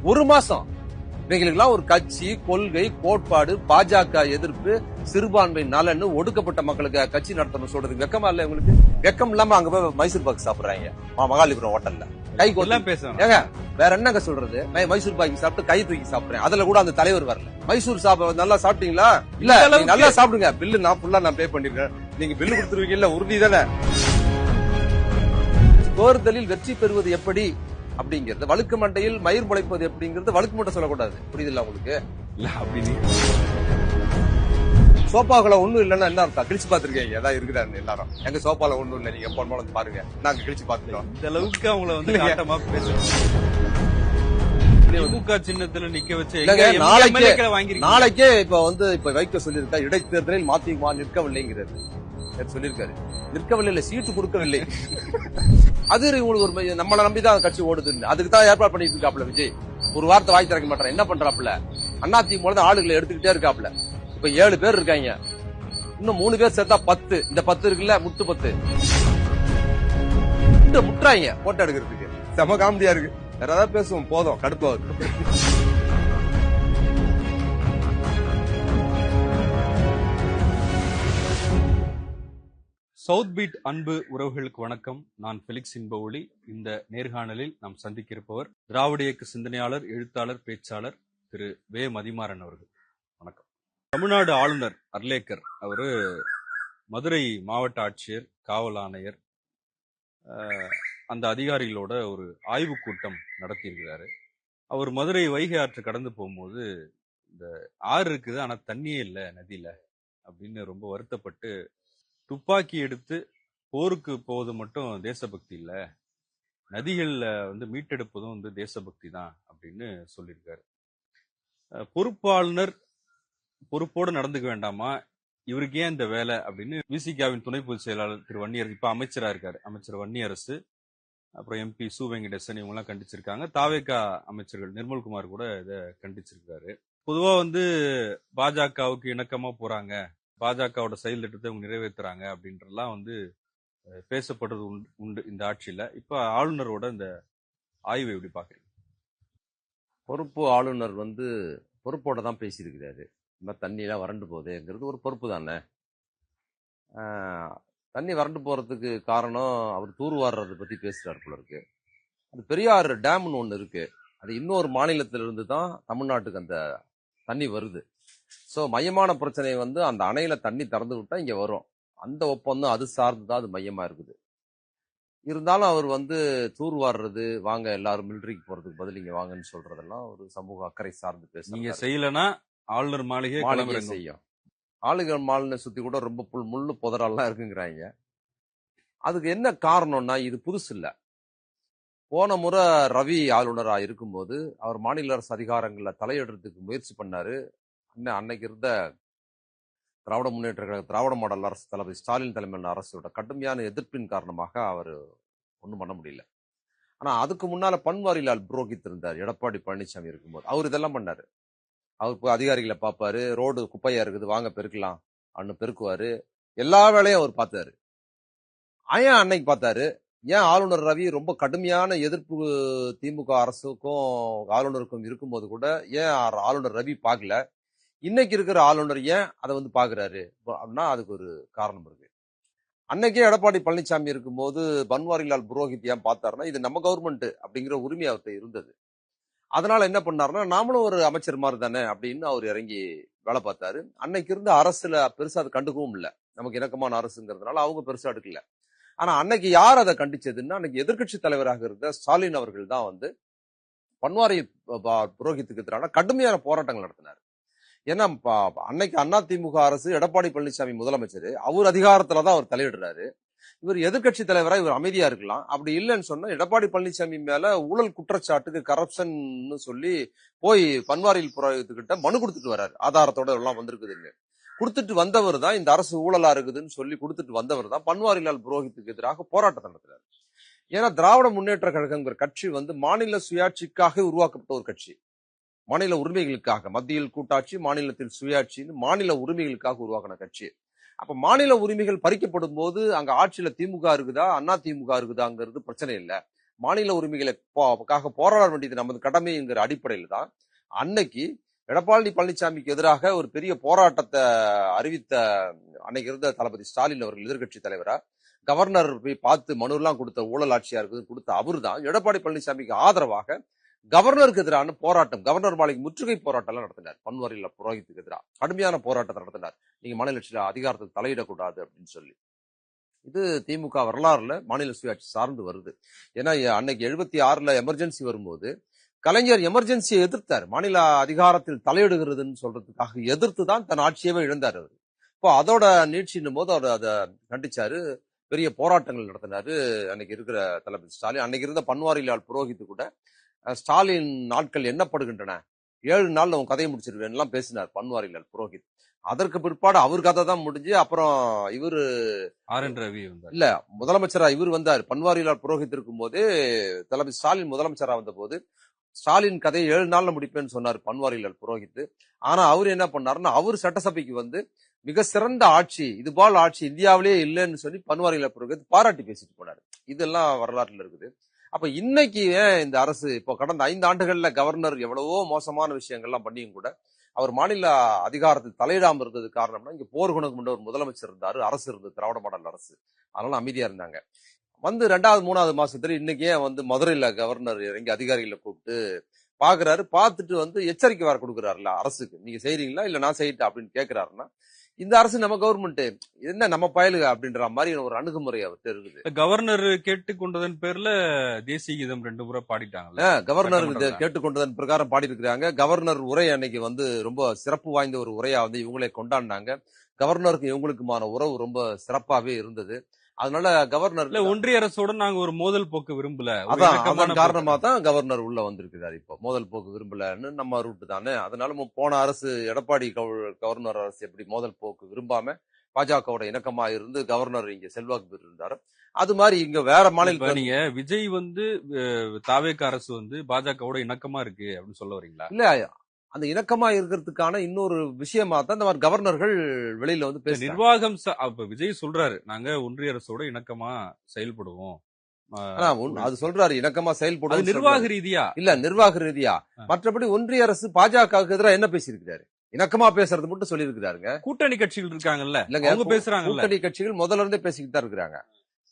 ஒரு மாசம் இவங்களுக்கெல்லாம் ஒரு கட்சி, கொள்கை, கோட்பாடு, பாஜக எதிர்ப்பு, சிறுபான்மை நலன், ஒடுக்கப்பட்ட மக்களுக்கு கட்சி நடத்தணும் சொல்றதுக்கு வெக்கமா இல்ல உங்களுக்கு? வெக்கம் இல்லாம அங்க போய் மைசூர் பாக்கு சாப்பிடுறாங்க மகாலிபுரம் ஹோட்டல்ல. கை கொல்லாம் பேசுறேன். ஏங்க வேற என்னங்க சொல்றது? மைசூர் பாக்கு சாப்பிட்டு கை தூக்கி சாப்பிடுறேன். அதுல கூட அந்த தலைவர் வரல. மைசூர் நல்லா சாப்பிட்டீங்களா? இல்ல நல்லா சாப்பிடுங்க. பில்லு நான் ஃபுல்லா பே பண்ணிருக்கேன். நீங்க பில்லு கொடுத்துருவீங்க இல்ல? உறுதி தானே? தேர்தலில் வெற்றி பெறுவது எப்படி அப்படிங்கிறது, வழுக்கு மண்டையில் மயிர் முளைப்பது எப்படிங்கிறது வழுக்கு மட்டும் சொல்லக்கூடாது. புரியுதுல்ல உங்களுக்கு? இல்ல அப்படின்னு சோப்பாக்குள்ள ஒண்ணும் இல்லன்னா என்ன அர்த்தம்? கிழிச்சு பாத்துருக்கீங்க ஏதாவது இருக்குதான்னு எல்லாரும். எங்க சோப்பால ஒண்ணும் இல்ல, நீங்க எப்ப வந்து பாருங்க, நாங்க கிழிச்சு பாத்துட்டோம். இந்த அளவுக்கு அவங்கள வந்து காட்டமா பேசுறோம். திமுக சின்னத்துல நிக்க வச்சு நாளைக்கே இப்ப வைக்க சொல்லியிருக்கா, இடைத்தேர்தலில் மதிமுக நிற்கவில்லைங்கிறது சொல்லியிருக்காரு. நிற்கவில்லை இல்ல, சீட்டு கொடுக்கவில்லை. அது உங்களுக்கு ஒரு நம்மளை நம்பிதான் கட்சி ஓடுதுன்னு அதுக்கு தான் ஏற்பாடு பண்ணிட்டு இருக்காப்ல விஜய். ஒரு வார்த்தை வாய் திறக்க மாட்டான். என்ன பண்றாப்ல? அதிமுக ஆளுகளை எடுத்துக்கிட்டே இருக்காப்ல. இப்ப 7 பேர் இருக்காங்க, இன்னும் 3 பேர் சேர்த்தா 10. இந்த 10 இருக்குல்ல, முட்டு 10 முட்டுறாங்க போட்டோ எடுக்கிறதுக்கு. செம காமெடியா இருக்கு. வேற ஏதாவது பேசுவோம், போதும், கடுப்பா இருக்கு. சவுத் பீட் அன்பு உறவுகளுக்கு வணக்கம். நான் பெலிக்ஸ் இன்பஒளி. இந்த நேர்காணலில் நாம் சந்திக்க இருப்பவர் திராவிட இயக்க சிந்தனையாளர், எழுத்தாளர், பேச்சாளர் திரு வே மதிமாறன் அவர்கள். வணக்கம். தமிழ்நாடு ஆளுநர் அர்லேக்கர் அவரு மதுரை மாவட்ட ஆட்சியர், காவல் ஆணையர், அந்த அதிகாரிகளோட ஒரு ஆய்வு கூட்டம் நடத்தியிருக்கிறாரு. அவர் மதுரை வைகை ஆற்று கடந்து போகும்போது இந்த ஆறு இருக்குது ஆனா தண்ணியே இல்லை நதியில அப்படின்னு ரொம்ப வருத்தப்பட்டு, துப்பாக்கி எடுத்து போருக்கு போவது மட்டும் தேசபக்தி இல்ல, நதிகள்ல மீட்டெடுப்பதும் தேசபக்தி தான் அப்படின்னு சொல்லியிருக்காரு. பொறுப்பாளுநர் பொறுப்போடு நடந்துக்க வேண்டாமா, இவருக்கு ஏன் இந்த வேலை அப்படின்னு விசிகாவின் துணை பொதுச் செயலாளர் திரு வன்னியரசு, இப்ப அமைச்சரா இருக்காரு, அமைச்சர் வன்னியரசு, அப்புறம் எம்பி சு வெங்கடேசன், இவங்க எல்லாம் கண்டிச்சிருக்காங்க. தாவேகா அமைச்சர்கள் நிர்மல்குமார் கூட இதை கண்டிச்சிருக்காரு. பொதுவா பாஜகவுக்கு இணக்கமா போறாங்க, பாஜகவோட செயல் திட்டத்தை அவங்க நிறைவேற்றுறாங்க அப்படின்றலாம் பேசப்படுறது உண்டு இந்த ஆட்சியில. இப்ப ஆளுநரோட இந்த ஆய்வை எப்படி பாக்குறீங்க? பொறுப்பு ஆளுநர் பொறுப்போட தான் பேசியிருக்கிறாரு. இந்த தண்ணி எல்லாம் வறண்டு போகுதுங்கிறது ஒரு பொறுப்பு தானே. தண்ணி வறண்டு போறதுக்கு காரணம் அவர் தூர்வாடுறதை பத்தி பேசுறாரு போல இருக்கு. அது பெரியார் டேம்னு ஒண்ணு இருக்கு, அது இன்னொரு மாநிலத்திலிருந்து தான் தமிழ்நாட்டுக்கு அந்த தண்ணி வருது. சோ மையமான பிரச்சனை அந்த அணையில தண்ணி திறந்து விட்டா இங்க வரும். அந்த ஒப்பந்தம் அது சார்ந்துதான் அது மையமா இருக்குது. இருந்தாலும் அவர் தூர்வாடுறது, வாங்க எல்லாரும் மிலிட்டரிக்கு போறதுக்கு பதில் இங்க வாங்கன்னு சொல்றதெல்லாம் ஒரு சமூக அக்கறை சார்ந்து பேச. நீங்க செய்யலன்னா ஆளுநர் மாளிகை செய்யும். ஆளுநர் மாளிகை சுத்தி கூட ரொம்ப முள்ளு புதரெல்லாம் இருக்குங்கிறாங்க. அதுக்கு என்ன காரணம்னா, இது புதுசு இல்ல. போன முறை ரவி ஆளுநரா இருக்கும்போது அவர் மாநில அரசு அதிகாரங்கள்ல தலையிடுறதுக்கு முயற்சி பண்ணாரு. அன்னைக்கு இருந்த திராவிட முன்னேற்ற கழக திராவிட மாடல் அரசு தளபதி ஸ்டாலின் தலைமையிலான அரசோட கடுமையான எதிர்ப்பின் காரணமாக அவர் ஒன்றும் பண்ண முடியல. ஆனா அதுக்கு முன்னால பன்வாரிலால் புரோஹித் இருந்தார், எடப்பாடி பழனிசாமி இருக்கும்போது. அவர் இதெல்லாம் பண்ணாரு. அவர் அதிகாரிகளை பார்ப்பாரு, ரோடு குப்பையா இருக்குது வாங்க பெருக்கலாம் அன்னு பெருக்குவாரு. எல்லா வேலையும் அவர் பார்த்தாரு. ஏன் அன்னைக்கு பார்த்தாரு? ஏன் ஆளுநர் ரவி ரொம்ப கடுமையான எதிர்ப்பு திமுக அரசுக்கும் ஆளுநருக்கும் இருக்கும்போது கூட ஏன் ஆளுநர் ரவி பார்க்கல? இன்னைக்கு இருக்கிற ஆளுநர் ஏன் அதை பாக்குறாரு அப்படின்னா அதுக்கு ஒரு காரணம் இருக்கு. அன்னைக்கே எடப்பாடி பழனிசாமி இருக்கும்போது பன்வாரிலால் புரோஹித் ஏன் பார்த்தாருன்னா, இது நம்ம கவர்மெண்ட் அப்படிங்கிற உரிமை அவர்கிட்ட இருந்தது. அதனால என்ன பண்ணாருன்னா, நாமளும் ஒரு அமைச்சர் மாதிரி தானே அப்படின்னு அவர் இறங்கி வேலை பார்த்தாரு. அன்னைக்கு இருந்த அரசுல பெருசா அதை கண்டுக்கவும் இல்லை. நமக்கு இணக்கமான அரசுங்கிறதுனால அவங்க பெருசா எடுக்கல. ஆனா அன்னைக்கு யார் அதை கண்டிச்சதுன்னா, அன்னைக்கு எதிர்கட்சி தலைவராக இருந்த ஸ்டாலின் அவர்கள் தான் பன்வாரி புரோஹித்துக்கு எதிரான கடுமையான போராட்டங்கள் நடத்தினார். ஏன்னா அன்னைக்கு அதிமுக அரசு, எடப்பாடி பழனிசாமி முதலமைச்சர், அவர் அதிகாரத்துலதான் அவர் தலையிடுறாரு. இவர் எதிர்கட்சி தலைவரா இவர் அமைதியா இருக்கலாம். அப்படி இல்லைன்னு சொன்னா எடப்பாடி பழனிசாமி மேல ஊழல் குற்றச்சாட்டுக்கு கரப்ஷன் சொல்லி போய் பன்வாரில் புரோஹித்துக்கிட்ட மனு கொடுத்துட்டு வர்றாரு. ஆதாரத்தோட எல்லாம் வந்திருக்குதுன்னு கொடுத்துட்டு வந்தவர் தான், இந்த அரசு ஊழலா இருக்குதுன்னு சொல்லி கொடுத்துட்டு வந்தவர் தான் பன்வாரிலால் புரோஹித்துக்கு எதிராக போராட்டத்தை நடத்துறாரு. ஏன்னா திராவிட முன்னேற்ற கழகங்கிற கட்சி மாநில சுயாட்சிக்காக உருவாக்கப்பட்ட ஒரு கட்சி. மாநில உரிமைகளுக்காக, மத்தியில் கூட்டாட்சி, மாநிலத்தில் சுயாட்சின்னு மாநில உரிமைகளுக்காக உருவாக்கின கட்சி. அப்ப மாநில உரிமைகள் பறிக்கப்படும் போது அங்க ஆட்சியில திமுக இருக்குதா அண்ணா திமுக இருக்குதாங்கிறது பிரச்சனை இல்லை. மாநில உரிமைகளுக்காக போராட வேண்டியது நமது கடமைங்கிற அடிப்படையில் தான் அன்னைக்கு எடப்பாடி பழனிசாமிக்கு எதிராக ஒரு பெரிய போராட்டத்தை அறிவித்த அன்னைக்கு இருந்த தளபதி ஸ்டாலின் அவர்கள் எதிர்கட்சி தலைவரா கவர்னர் போய் பார்த்து மனுலாம் கொடுத்த ஊழல் ஆட்சியா இருக்குது கொடுத்த அவரு தான் எடப்பாடி பழனிசாமிக்கு ஆதரவாக கவர்னருக்கு எதிரான போராட்டம், கவர்னர் மாளிகை முற்றுகை போராட்டம் எல்லாம் நடத்தினார். பன்வாரிலால் புரோஹித்துக்கு எதிராக கடுமையான போராட்டத்தை நடத்தினார். நீங்க மாநில அதிகாரத்தில் தலையிடக்கூடாது அப்படின்னு சொல்லி. இது திமுக வரலாறுல மாநில சுயாட்சி சார்ந்து வருது. ஏன்னா அன்னைக்கு 76ல எமர்ஜென்சி வரும்போது கலைஞர் எமர்ஜென்சியை எதிர்த்தார். மாநில அதிகாரத்தில் தலையிடுகிறதுன்னு சொல்றதுக்காக எதிர்த்து தான் தன் ஆட்சியவே இழந்தார் அவர். இப்போ அதோட நீட்சின்னும் போது அவர் அதை கண்டிச்சாரு. பெரிய போராட்டங்கள் நடத்தினாரு அன்னைக்கு இருக்கிற தளபதி ஸ்டாலின். அன்னைக்கு இருந்த பன்வாரிலால் புரோஹித்து கூட ஸ்டாலின் நாட்கள் எண்ணப்படுகின்றன, 7 நாள்ல உன் கதையை முடிச்சிருவேன் எல்லாம் பேசினார் பன்வாரிலால் புரோஹித். அதற்கு பிற்பாடு அவர் கதை தான் முடிஞ்சு அப்புறம் இவரு ரவி இல்ல முதலமைச்சரா இவர் வந்தார். பன்வாரிலால் புரோஹித் இருக்கும் போதே தளபதி ஸ்டாலின் முதலமைச்சரா வந்த போது ஸ்டாலின் கதையை 7 நாள்ல முடிப்பேன்னு சொன்னார் பன்வாரிலால் புரோஹித். ஆனா அவர் என்ன பண்ணாருன்னா அவர் சட்டசபைக்கு வந்து மிக சிறந்த ஆட்சி, இதுபோல் ஆட்சி இந்தியாவிலேயே இல்லைன்னு சொல்லி பன்வாரிலால் புரோஹித் பாராட்டி பேசிட்டு போனாரு. இதெல்லாம் வரலாற்றுல இருக்குது. அப்ப இன்னைக்கு ஏன் இந்த அரசு இப்போ கடந்த 5 ஆண்டுகள்ல கவர்னர் எவ்வளவோ மோசமான விஷயங்கள்லாம் பண்ணியும் கூட அவர் மாநில அதிகாரத்தில் தலையிடாம இருந்தது காரணம்னா இங்க போர் குணம் கொண்ட ஒரு முதலமைச்சர் இருந்தாரு, அரசு இருந்தது, திராவிட மாடல் அரசு. அதனால அமைதியா இருந்தாங்க. வந்து 2வது 3வது மாசத்துல இன்னைக்கு ஏன் வந்து மதுரையில கவர்னர் இறங்கி அதிகாரிகளை கூப்பிட்டு பாக்குறாரு, பார்த்துட்டு வந்து எச்சரிக்கை வேற கொடுக்குறாருல அரசுக்கு, நீங்க செய்றீங்களா இல்ல நான் செய்யிட்டா அப்படின்னு கேட்கிறாருன்னா இந்த அரசு நம்ம கவர்மெண்ட் என்ன நம்ம பயலுக அப்படின்ற மாதிரி ஒரு அணுகுமுறை அவர்கிட்ட இருக்குது. கவர்னர் கேட்டுக்கொண்டதன் பேர்ல தேசிய கீதம் 2 முறை பாடிட்டாங்கல்ல. கவர்னர் கேட்டுக்கொண்டதன் பிரகாரம் பாடி இருக்கிறாங்க. கவர்னர் உரை அன்னைக்கு வந்து ரொம்ப சிறப்பு வாய்ந்த ஒரு உரையா வந்து இவங்களே கொண்டாடினாங்க. கவர்னருக்கு இவங்களுக்குமான உறவு ரொம்ப சிறப்பாவே இருந்தது. அதனால கவர்னர் ஒன்றிய அரசோட நாங்க ஒரு மோதல் போக்கு விரும்பல, அதன் காரணமா தான் கவர்னர் உள்ள வந்திருக்கிறார். இப்போ மோதல் போக்கு விரும்பலன்னு நம்ம ரூட்டு தானே. அதனால போன அரசு எடப்பாடி கவர்னர் அரசு எப்படி மோதல் போக்கு விரும்பாம பாஜகவோட இணக்கமா இருந்து கவர்னர் இங்க செல்வாக்கு பெற்று இருந்தாரு, அது மாதிரி இங்க வேற மாநில நீங்க விஜய் வந்து தாவேக அரசு வந்து பாஜகவோட இணக்கமா இருக்கு அப்படின்னு சொல்ல வரீங்களா? இல்ல, அந்த இணக்கமா இருக்கிறதுக்கான இன்னொரு விஷயமா தான் இந்த மாதிரி கவர்னர்கள் வெளியில வந்து பேச நிர்வாகம். விஜய் சொல்றாரு நாங்க ஒன்றிய அரசோட இணக்கமா செயல்படுவோம், அது சொல்றாரு இணக்கமா செயல்படும் நிர்வாக ரீதியா இல்ல நிர்வாக ரீதியா. மற்றபடி ஒன்றிய அரசு பாஜகவுக்கு எதிராக என்ன பேசியிருக்கிறாரு? இணக்கமா பேசுறது மட்டும் சொல்லி இருக்கிறாருங்க. கூட்டணி கட்சிகள் இருக்காங்கல்ல, அவங்க பேசுறாங்க. கூட்டணி கட்சிகள் முதல்ல இருந்தே பேசிக்கிட்டு தான் இருக்கிறாங்க.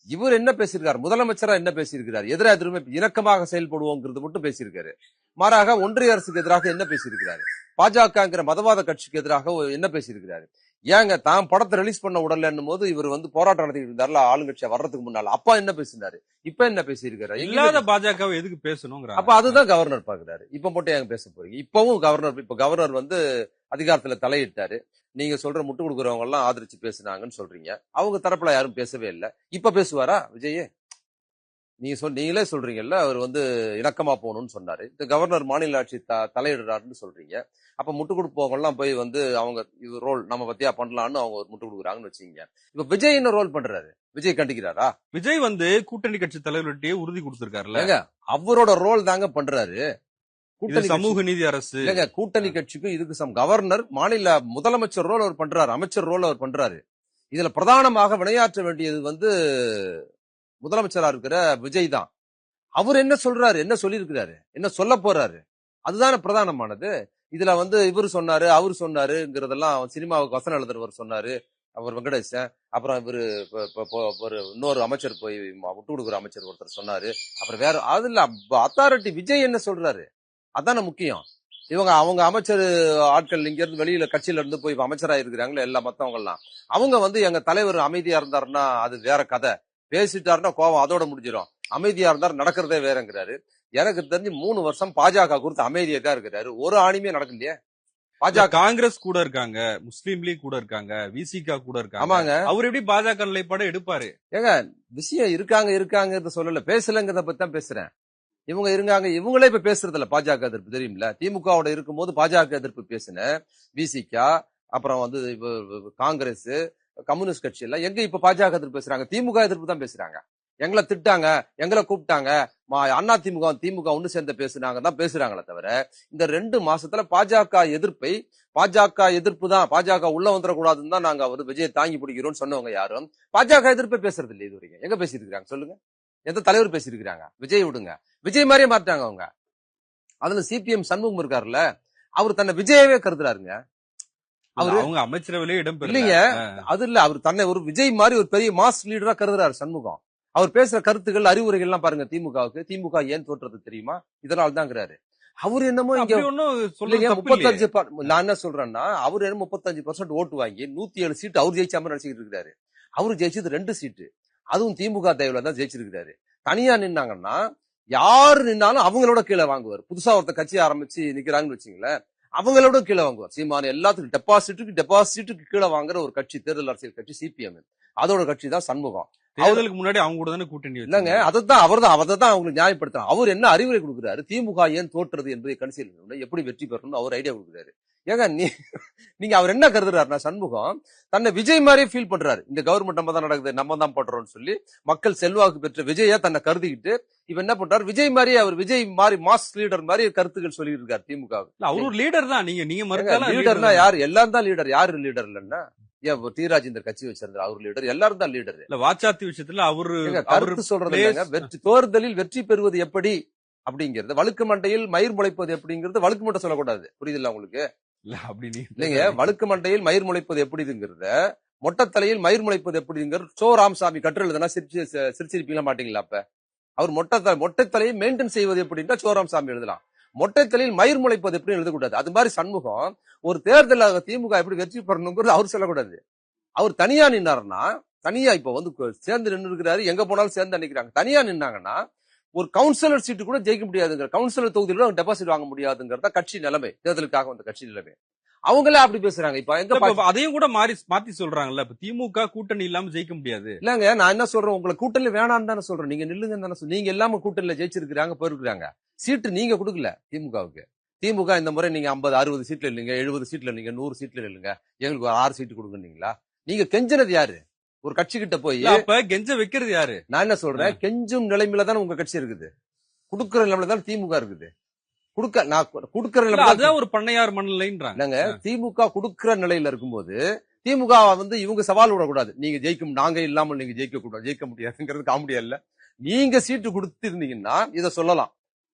இவர் என்ன பேசியிருக்காரு? முதலமைச்சரா என்ன பேசியிருக்கிறார்? எதிராக எதிர்மே இணக்கமாக செயல்படுவோங்கிறது மட்டும் பேசியிருக்காரு. மாறாக ஒன்றிய அரசுக்கு எதிராக என்ன பேசியிருக்கிறாரு? பாஜகங்கிற மதவாத கட்சிக்கு எதிராக என்ன பேசியிருக்கிறாரு? ஏங்க தான் படத்தை ரிலீஸ் பண்ண உடலன்னும் போது இவர் வந்து போராட்டம் நடத்திட்டு இருந்தாருல ஆளுங்கட்சியா வர்றதுக்கு முன்னால, அப்பா என்ன பேசினாரு, இப்ப என்ன பேசியிருக்காரு? இல்லாத பாஜக எதுக்கு பேசணும்? அப்ப அதுதான் கவர்னர் பாக்குறாரு. இப்ப மட்டும் ஏங்க பேச போறீங்க? இப்பவும் கவர்னர் வந்து அதிகாரத்துல தலையிட்டாரு. நீங்க சொல்ற முட்டு கொடுக்குறவங்க எல்லாம் ஆதரிச்சு பேசினாங்கன்னு சொல்றீங்க. அவங்க தரப்புல யாரும் பேசவே இல்லை. இப்ப பேசுவாரா விஜய்? நீங்களே சொல்றீங்கல்ல அவர் வந்து இணக்கமா போகணும்னு சொன்னாரு. இந்த கவர்னர் மாநில ஆட்சி தலையிடுறாருன்னு சொல்றீங்க. அப்ப முட்டு கொடுப்பவங்க எல்லாம் போய் வந்து அவங்க இது ரோல் நம்ம பத்தியா பண்ணலாம்னு அவங்க ஒரு முட்டு கொடுக்குறாங்கன்னு வச்சுக்கீங்க. இப்ப விஜய் என்ன ரோல் பண்றாரு? விஜய் கண்டிக்கிறாரா? விஜய் வந்து கூட்டணி கட்சி தலைவர்கிட்டயே உறுதி கொடுத்திருக்காருல்ல, அவரோட ரோல் தாங்க பண்றாரு. சமூக நீதி அரசு இல்லங்க, கூட்டணி கட்சிக்கும் இதுக்கு கவர்னர் மாநில முதலமைச்சர் ரோல் அவர் பண்றாரு, அமைச்சர் ரோல் அவர் பண்றாரு. இதுல பிரதானமாக வினையாற்ற வேண்டியது வந்து முதலமைச்சரா இருக்கிற விஜய் தான். அவர் என்ன சொல்றாரு, என்ன சொல்லியிருக்கிறாரு, என்ன சொல்ல போறாரு, அதுதானே பிரதானமானது. இதுல வந்து இவரு சொன்னாரு அவரு சொன்னாருங்கிறதெல்லாம் சினிமாவுக்கு வசனம் எழுதுறவர் சொன்னாரு, அவர் வெங்கடேசன். அப்புறம் இவரு இன்னொரு அமைச்சர் போய் விட்டு கொடுக்குற அமைச்சர் ஒருத்தர் சொன்னாரு. அப்புறம் வேற அதுல அத்தாரிட்டி விஜய் என்ன சொல்றாரு அதான முக்கியம். அவங்க அமைச்சர் ஆட்கள் இங்க இருந்து வெளியில கட்சியில இருந்து போய் அமைச்சரா இருக்கிறாங்களே எல்லா மத்தவங்க எல்லாம், அவங்க வந்து எங்க தலைவர் அமைதியா இருந்தாருன்னா அது வேற கதை, பேசிட்டாருன்னா கோவம் அதோட முடிஞ்சிடும், அமைதியா இருந்தாரு நடக்கிறதே வேறங்கிறாரு. எனக்கு தெரிஞ்சு 3 வருஷம் பாஜக குறித்து அமைதியா தான் இருக்கிறாரு. ஒரு ஆணியுமே நடக்கலையே. பாஜக காங்கிரஸ் கூட இருக்காங்க, முஸ்லீம் லீக் கூட இருக்காங்க, விசிகா கூட இருக்காங்க. ஆமாங்க, அவர் எப்படி பாஜக நிலைப்பாடு எடுப்பாரு? ஏங்க விஷயம் இருக்காங்க சொல்லல, பேசலங்கிறத பத்தி தான் பேசுறேன். இவங்க இருக்காங்க, இவங்களே இப்ப பேசுறது இல்ல பாஜக எதிர்ப்பு. தெரியுமில்ல, திமுகவோட இருக்கும் போது பாஜக எதிர்ப்பு பேசின விசிகா, அப்புறம் வந்து காங்கிரஸ், கம்யூனிஸ்ட் கட்சி எல்லாம் எங்க இப்ப பாஜக எதிர்ப்பு பேசுறாங்க? திமுக எதிர்ப்பு தான் பேசுறாங்க. எங்களை திட்டாங்க, எங்களை கூப்பிட்டாங்க, அண்ணா திமுக ஒண்ணு சேர்ந்து பேசுனாங்க தான் பேசுறாங்களே தவிர இந்த 2 மாசத்துல பாஜக எதிர்ப்பு தான், பாஜக உள்ள வந்துடக்கூடாதுன்னு தான் நாங்க விஜயை தாங்கி பிடிக்கிறோம்னு சொன்னவங்க யாரும் பாஜக எதிர்ப்பை பேசுறது இல்லை. இது வரைக்கும் எங்க பேசிட்டு இருக்காங்க சொல்லுங்க? எந்த தலைவர் பேசியிருக்கிறாங்க? விஜய் விடுங்க, விஜய் மாதிரியே மாட்டாங்க அவங்க. அதுல சிபிஎம் சண்முகம் இருக்காருல்ல, அவர் தன்னை விஜயவே கருதுறாருங்க. அவங்க அமைச்சரவையிலே இடம் இல்லைங்க, அது இல்ல, அவர் தன்னை ஒரு விஜய் மாதிரி ஒரு பெரிய மாஸ் லீடரா கருதுறாரு சண்முகம். அவர் பேசுற கருத்துக்கள், அறிவுரைகள் எல்லாம் பாருங்க திமுகவுக்கு. திமுக ஏன் தோற்றது தெரியுமா? இதனால தான்ங்கிறாரு. அவர் என்னமோ இங்க 35, நான் என்ன சொல்றேன்னா, அவர் என்ன 35% ஓட்டு வாங்கி 107 சீட்டு அவர் ஜெயிச்ச மாதிரி நினைச்சுக்கிட்டு இருக்காரு. அவரு ஜெயிச்சது 2 சீட்டு, அதுவும் திமுக தயவுல தான் ஜெயிச்சிருக்காரு. தனியா நின்னாங்கன்னா யாரு நின்னாலும் அவங்களோட கீழே வாங்குவார். புதுசா ஒருத்த கட்சி ஆரம்பிச்சு நிக்கிறாங்கன்னு வச்சுங்களேன், அவங்களோட கீழே வாங்குவார். சீமான் எல்லாத்துக்கும் டெபாசிட்டுக்கு கீழே வாங்குற ஒரு கட்சி, தேர்தல் அரசியல் கட்சி சிபிஎம். அதோட கட்சி தான் சண்முகம். தேர்தலுக்கு முன்னாடி அவங்க கூட தானே கூட்டணி இல்லங்க, அதான் அவர்தான் அவங்களுக்கு நியாயப்படுத்துறாங்க. அவர் என்ன அறிவுரை கொடுக்குறாரு? திமுக ஏன் தோற்றது என்பதை கணிசல் எப்படி வெற்றி பெறணும் அவர் ஐடியா கொடுக்குறாரு. ஏங்க நீங்க அவர் என்ன கருதுறாருன்னா, சண்முகம் தன்னை விஜய் மாதிரியே ஃபீல் பண்றாரு. இந்த கவர்மெண்ட் நம்ம தான் நடக்குது, நம்ம தான் பண்றோம்னு சொல்லி மக்கள் செல்வாக்கு பெற்ற விஜயா தன்னை கருதிக்கிட்டு இப்ப என்ன பண்றாரு? விஜய் மாதிரியே அவர் விஜய் மாதிரி மாஸ் லீடர் மாதிரி கருத்துக்கள் சொல்லிட்டு இருக்காரு திமுக. அவர் ஒரு லீடர் தான். நீங்க லீடர்னா யாரு? எல்லாரும் தான் லீடர். யாரு லீடர் இல்லன்னா? டி ராஜேந்தர் கட்சி வச்சிருந்தார், அவர் லீடர். எல்லாரும் தான் லீடர். வாச்சாத்தி விஷயத்துல அவரு கருத்து சொல்றது தேர்தலில் வெற்றி பெறுவது எப்படி அப்படிங்கிறது, வழுக்கு மண்டையில் மயிர் முளைப்பது எப்படிங்கிறது வழுக்கு மண்டை சொல்லக்கூடாது. புரியுதுல்ல உங்களுக்கு? இல்லைங்க, வழுக்கு மண்டையில் மயிர் முளைப்பது எப்படிங்கிறத, மொட்டத்தலையில் மயிர் முளைப்பது எப்படிங்கிறது சோ ராமசாமி கற்று எழுதுனா சிரிச்சிருப்பீங்களா மாட்டீங்களா? அப்ப அவர் மொட்டைத்தலையை மெயின்டைன் செய்வது எப்படின்னா சோ ராமசாமி எழுதலாம். மொட்டைத்தலையில் மயிர் முளைப்பது எப்படி எழுதக்கூடாது. அது மாதிரி சண்முகம் ஒரு தேர்தல் திமுக எப்படி வெற்றி பெறணுங்கிறது அவர் சொல்லக்கூடாது. அவர் தனியா நின்னாருன்னா, தனியா இப்ப சேர்ந்து நின்று இருக்கிறாரு, எங்க போனாலும் சேர்ந்து நிக்கிறாங்க. தனியா நின்னாங்கன்னா ஒரு கவுன்சிலர் சீட்டு கூட ஜெயிக்க முடியாதுங்கிற, கவுன்சிலர் தொகுதியில டெபாசிட் வாங்க முடியாதுங்கிறத கட்சி நிலைமை, தேர்தலுக்காக வந்த கட்சி நிலைமை. அவங்களே அப்படி பேசுறாங்க. இப்ப எங்க அதையும் கூட மாத்தி சொல்றாங்கல்ல, இப்ப திமுக கூட்டணி இல்லாம ஜெயிக்க முடியாது. இல்லங்க, நான் என்ன சொல்றேன், உங்களை கூட்டணி வேணான்னு தானே சொல்றேன். நீங்க நில்லுங்க தானே. நீங்க எல்லாம கூட்டணியில ஜெயிச்சிருக்கிறாங்க, போயிருக்கிறாங்க. சீட்டு நீங்க கொடுக்கல திமுகவுக்கு. திமுக இந்த முறை நீங்க 50, 60 சீட்ல இல்லைங்க, 70 சீட்ல இல்லைங்க, 100 சீட்ல இல்லைங்க, எங்களுக்கு ஒரு 6 சீட்டு கொடுக்குறீங்களா? நீங்க கெஞ்சினது யாரு? ஒரு கட்சி கிட்ட போய் அப்ப கெஞ்ச வைக்கிறது யாரு? நான் என்ன சொல்றேன், கெஞ்சும் நிலைமையில தானே உங்க கட்சி இருக்குது. குடுக்கிற நிலைமையில தான் திமுக இருக்குது. குடுக்கிற நிலைமையில ஒரு பண்ணையார் மனநிலைன்றாங்க. திமுக குடுக்கிற நிலையில இருக்கும்போது திமுக இவங்க சவால் விடக்கூடாது. நீங்க ஜெயிக்கும், நாங்க இல்லாமல் நீங்க ஜெயிக்க கூடாது, ஜெயிக்க முடியாதுங்கிறது காமெடியா இல்ல. நீங்க சீட்டு கொடுத்து இருந்தீங்கன்னா இத சொல்லலாம்.